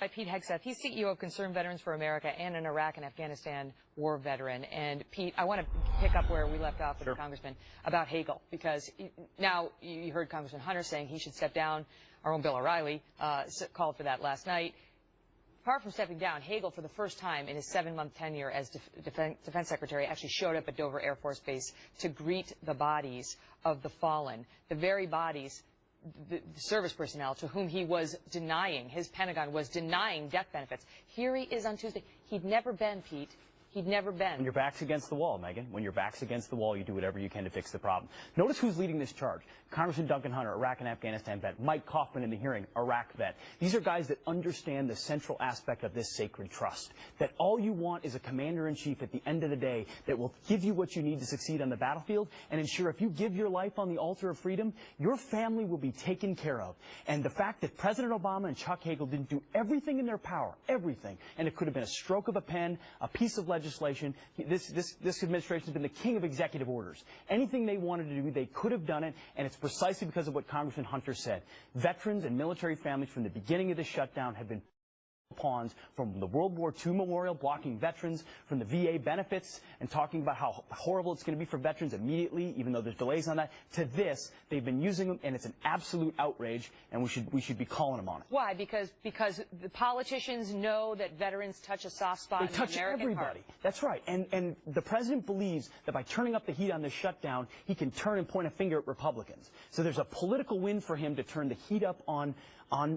by Pete Hegseth. He's CEO of Concerned Veterans for America and an Iraq and Afghanistan war veteran. And Pete, I want to pick up where we left off with the Congressman about Hagel, because now you heard Congressman Hunter saying he should step down. Our own Bill O'Reilly called for that last night. Apart from stepping down, Hagel, for the first time in his 7-month tenure as Defense Secretary, actually showed up at Dover Air Force Base to greet the bodies of the fallen, the very bodies, the service personnel to whom he was denying, his Pentagon was denying death benefits. Here he is on Tuesday. He'd never been, Pete. He'd never been. When your back's against the wall, Megyn. When your back's against the wall, you do whatever you can to fix the problem. Notice who's leading this charge. Congressman Duncan Hunter, Iraq and Afghanistan vet. Mike Kaufman in the hearing, Iraq vet. These are guys that understand the central aspect of this sacred trust. That all you want is a commander-in-chief at the end of the day that will give you what you need to succeed on the battlefield and ensure if you give your life on the altar of freedom, your family will be taken care of. And the fact that President Obama and Chuck Hagel didn't do everything in their power, everything, and it could have been a stroke of a pen, a piece of legislation. This administration has been the king of executive orders. Anything they wanted to do, they could have done it, and it's precisely because of what Congressman Hunter said. Veterans and military families from the beginning of the shutdown have been pawns, from the World War II memorial blocking veterans, from the VA benefits and talking about how horrible it's going to be for veterans immediately, even though there's delays on that, to this. They've been using them, and it's an absolute outrage, and we should be calling them on it. Why? Because the politicians know that veterans touch a soft spot in the American heart. They touch everybody. That's right. And the president believes that by turning up the heat on this shutdown, he can turn and point a finger at Republicans. So there's a political win for him to turn the heat up on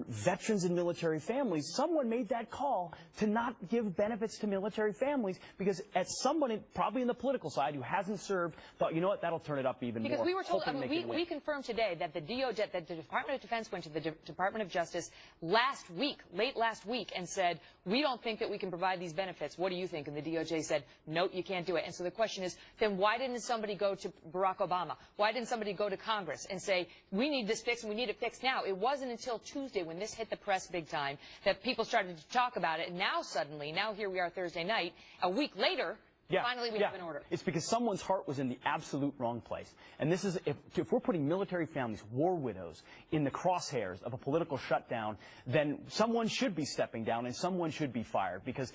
veterans and military families. Someone made that call to not give benefits to military families because at somebody, probably in the political side, who hasn't served, thought, you know what, that'll turn it up even more. Because we were told, we confirmed today that the DOJ, that the Department of Defense went to the Department of Justice last week, late last week, and said, we don't think that we can provide these benefits. What do you think? And the DOJ said, no, you can't do it. And so the question is, then why didn't somebody go to Barack Obama? Why didn't somebody go to Congress and say, we need this fixed and we need it fixed now? It wasn't until Tuesday, when this hit the press big time, that people started to talk about it. And now suddenly, now here we are Thursday night, a week later, finally we have an order. It's because someone's heart was in the absolute wrong place. And this is, if we're putting military families, war widows, in the crosshairs of a political shutdown, then someone should be stepping down and someone should be fired. Because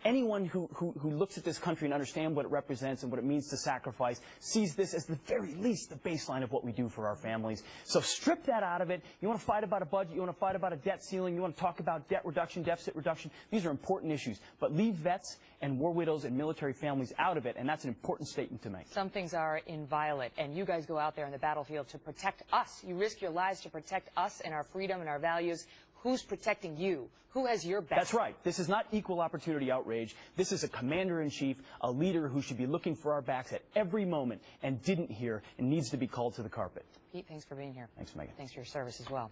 anyone who looks at this country and understands what it represents and what it means to sacrifice sees this as the very least the baseline of what we do for our families. So strip that out of it. You want to fight about a budget, you want to fight about a debt ceiling, you want to talk about debt reduction, deficit reduction. These are important issues. But leave vets and war widows and military families out of it, and that's an important statement to make. Some things are inviolate, and you guys go out there on the battlefield to protect us. You risk your lives to protect us and our freedom and our values. Who's protecting you? Who has your back? That's right. This is not equal opportunity outrage. This is a commander-in-chief, a leader who should be looking for our backs at every moment and didn't hear and needs to be called to the carpet. Pete, thanks for being here. Thanks, Megyn. Thanks for your service as well.